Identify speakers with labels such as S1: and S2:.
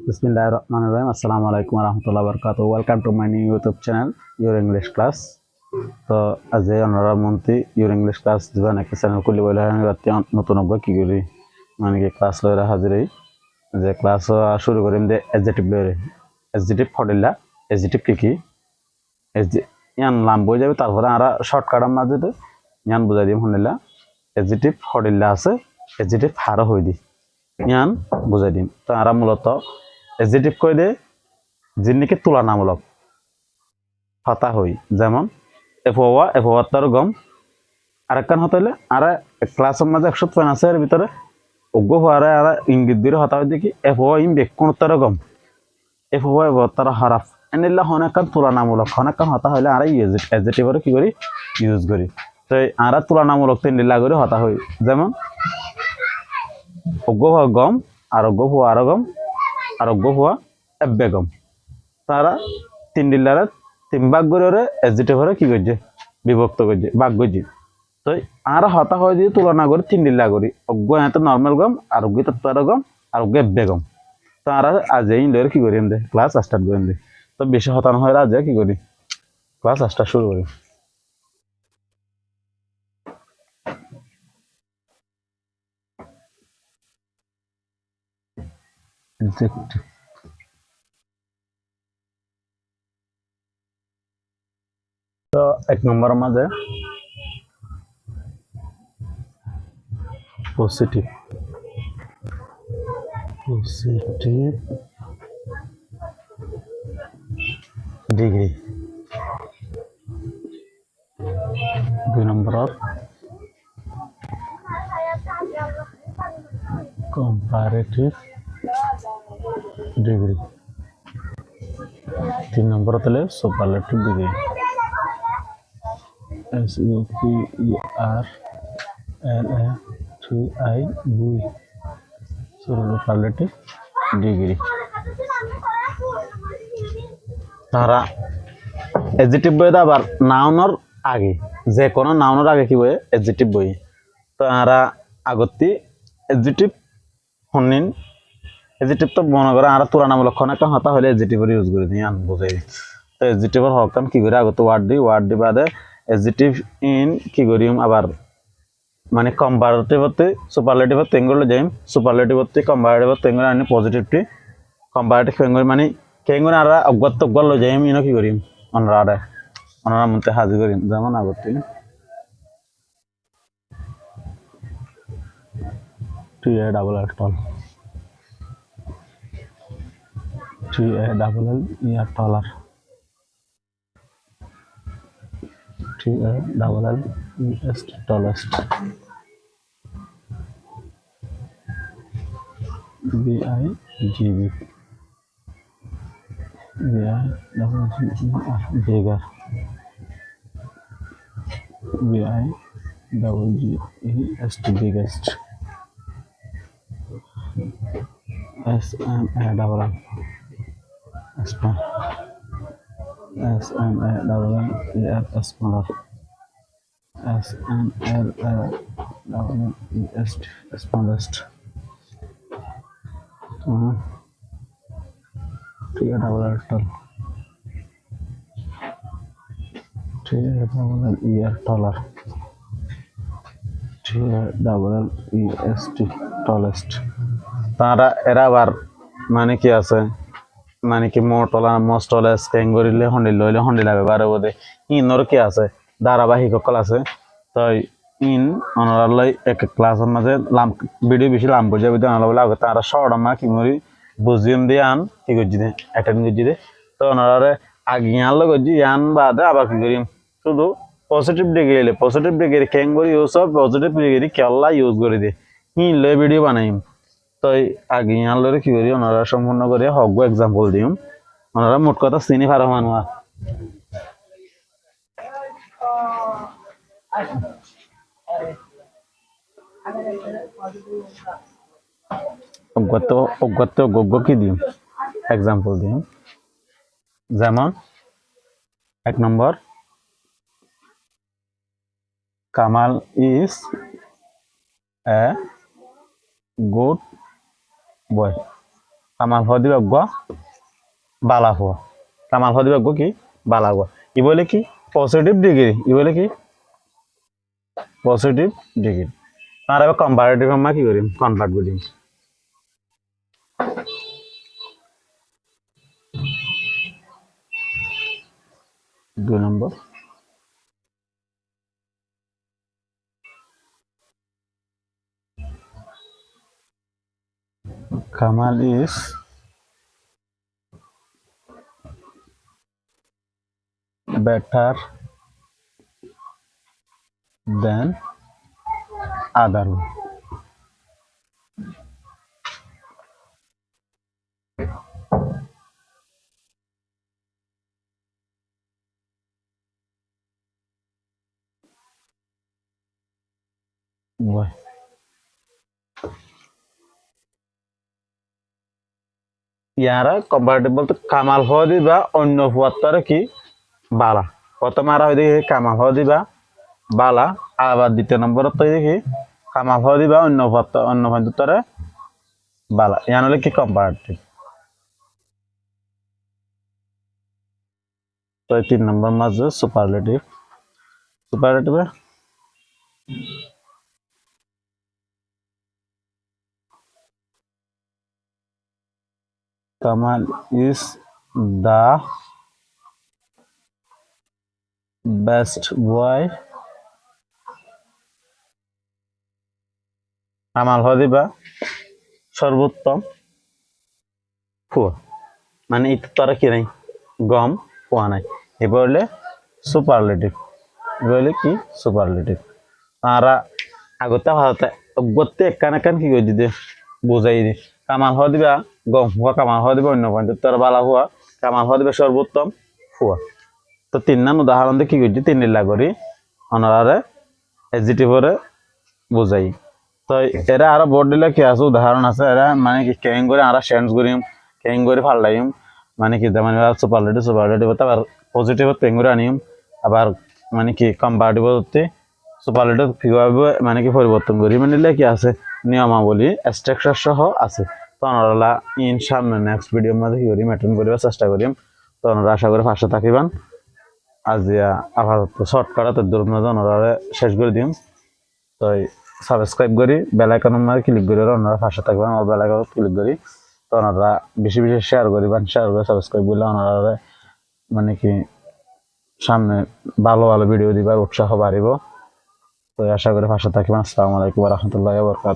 S1: Bismillahirrahmanirrahim. Assalamualaikum warahmatullahi wabarakatuh. Welcome to my new YouTube channel, Your English Class. তো আজি অনারা মন্ত্রী your English class দিবেন একটা channel খুলি বলে আমি রাতে নতুন অজ্ঞ কি করি মানে কি ক্লাস লইরা হাজির যে ক্লাস শুরু করিম যে এডজেক্টিভ লইরে এডজেক্টিভ ফডিলা এডজেক্টিভ কি ইয়ান লাম বই যাবে তারপরে আমরা শর্টকাটের মাঝে ইয়ান বুঝাই দিম শুনিলা এডজেক্টিভ ফডিলা আছে এডজেক্টিভ হারও হই দি ইয়ান বুঝাই দিম তো আমরা মূলত এডজেক্টিভ কই দে যিনিকে তুলনামূলক হতা হই যেমন এফওয়া তার গম আরেকখান হতে হলে আর ক্লাসের মাঝে 100 পয়েন্ট আছে এর ভিতরে অজ্ঞ হওয়ারে আর ইঙ্গিত দিয়ে হতা হয় দেখি এফওয়া ইম বেকুন তার গম এফওয়া তার হারাফ এনেলা অনেকখান তুলনামূলক অনেকখান হতা হলে আর এডজেক্টিভের কি করি ইউজ করি তো আর তুলনামূলক তিনলা করে হতা হই যেমন অজ্ঞ হওয়া গম আর অজ্ঞ হওয়া আর গম আর অজ্ঞ হওয়া এব্বে গম তারা তিন ডিলারে তিন ভাগ করে এডজেক্টিভরে কি করছে বিভক্ত করছে ভাগ করছে তো আর হতা হয় দিয়ে তুলনা করে তিন ডিলা করি অজ্ঞ এত নর্মাল গম আর অজ্ঞ তত্ত্বার গম আর অজ্ঞ এব্বে গম তো আর আজ এই লয়ের কি করি দে ক্লাস স্টার্ট করি দে তো বেশি হতানো হয় আজ কি করি ক্লাস স্টার্ট শুরু করি তো এক নম্বরের মাঝে পজিটিভ ডিগ্রি দুই নম্বরত কম্পারেটিভ ডিগ্রি তিন নম্বর হলে superlative degree SUPERLATIVE superlative degree তারা এডজেক্টিভ বই আবার নাউনের আগে যে কোনো নাউনের আগে কি বই এডজেক্টিভ বই তো আমরা আগতি এডজেক্টিভ শুনিন এডজেক্টিভ তো মনে করে আর তুলনামূলক অনেকটা হতা হলে এডজেক্টিভের ইউজ করে দিই আন বুঝাই তো এডজেক্টিভের হকান কি করে আগত ওয়ার্ড দি বাদে এডজেক্টিভ ইন কি করিম আবার মানে কম্পারেটিভতে সুপারলেটিভত তেঙ্গলে যাইম সুপারলেটিভতে কম্পারেটিভত তেঙ্গলে আনি পজিটিভটি কম্পারেটিভ তেঙ্গলে মানে কেঙ্গলে আর অজ্ঞাত অজ্ঞাত লই যাইম ইনো কি করিম অনরা মতে হাজির করিম যেমন আগতে TR double L tall TR double L ER taller TR double L EST tallest BIGB BI double GER bigger BI double GEST biggest SMA double L small SMA double L ER smaller SML double L EST smallest TR double L tall TR double L ER taller TR double L EST tallest তারা এরা আবার মানে কি আছে মানে কি মোটলা মস্টলা scan করিলে হন্ডিলা ব্যবহার বোধে ইনর কি আছে ধারাবাহিক সকল আছে তাই ইন অনরালাই এক ক্লাসের মাঝে ভিডিও বেশি লাম বুঝে বুঝে অনলাবলে আগে তারা শর্ট আমার কি মরি বুঝিম দিয়ে আন কি করছি দে অ্যাটেন্ড করছি দে তো অনরারে আগে আন লোক করছি আন বাদে আবার কি করিম শুধু পজিটিভ ডিগ্রি ক্যাং করি ইউজ সব পজিটিভ ডিগ্রি কেলা ইউজ করে দে ইন লে ভিডিও বানাইম তো আগে আনলে কি করি ওনারা সম্পূর্ণ করে হক এক্সাম্পল দিম ওনারা মোট কথা চিনি পারো মানুয়া অজ্ঞ কি দিম এক্সাম্পল দিম যেমন এক নম্বর Kamal is a good boy Kamal হ দিবা গ বালা হুয়া কামাল হ দিবা গ কি বালা হুয়া ই বলে কি পজিটিভ ডিগ্রি ই বলে কি পজিটিভ ডিগ্রি আর এবার কম্পারেটিভ আমরা কি করিম কনভার্ট করিম 2 নম্বর Kamal is better than other one. Why? ইয়ারা কম্পারেটিভ তো কামাল হওয়া দিবা অন্য ফুয়াত্তরে কি বালা প্রথম আর হয় দেখি কামাল হওয়া দিবা বালা আবার দ্বিতীয় নম্বর তো দেখি কামাল হওয়া দিবা অন্য ফুয়াত্তর অন্য ফুয়াত্তরে বালা ইয়ান হলে কি কম্পারেটিভ তো 3 নম্বর মাঝে superlative superlative Kamal is the best boy. Kamal হদিবা সর্বোত্তম ফুয়া মানে এটা তারা কি নাই গম ফুয়া নাই এবার হলে সুপারলেটিভ এবার হলে কি সুপারলেটিভ তারা আগতে ভারতে গতে একান একান কি করে দিতে বুঝাই দি কামাল হদিবা গম ফুয়া কামাল হদিবা অন্য পয়েন্ট তারা বালা ফুয়া কামাল হদিবা সর্বোত্তম ফুয়া তো 3 নাম উদাহরণ দিয়ে কি করছি 3 লীলা করি অনারে এডজেক্টিভরে বুঝাই তো এরা আরো বোর্ড দিলে কি আছে উদাহরণ আছে এরা মানে কি কেং করে আরা সেন্স করিম কেং করে ফাললাইম মানে কি মানে সুপারলেটিভ আবার পজিটিভ তেং করে আনিম আবার মানে কি কম্পারেটিভ হতে সুপারলেটিভ কিভাবে মানে কি পরিবর্তন করি মানে কি আছে নিয়মাবলী স্ট্রাকচার সহ আছে তো আমরা ইনশাআল্লাহ নেক্সট ভিডিওর মধ্যে কি করি মেনটেন করিবার চেষ্টা করিম তো আমরা আশা করি পাশে থাকিবেন আজ আবার শর্টকাট দূর মধ্যে আমরা শেষ করে দিম তো সাবস্ক্রাইব করি বেল আইকন মার ক্লিক করে আপনারা পাশে থাকবেন আর বেল আইকন ক্লিক করি তো আপনারা বেশি বেশি শেয়ার করিবেন শেয়ার করে সাবস্ক্রাইব করলে আপনারা মানে কি সামনে ভালো ভালো ভিডিও দিবার উৎসাহ বাড়িব তো আশা করি পাশে থাকবেন আসসালামু আলাইকুম ওয়া রাহমাতুল্লাহি ওয়া বারাকাতুহু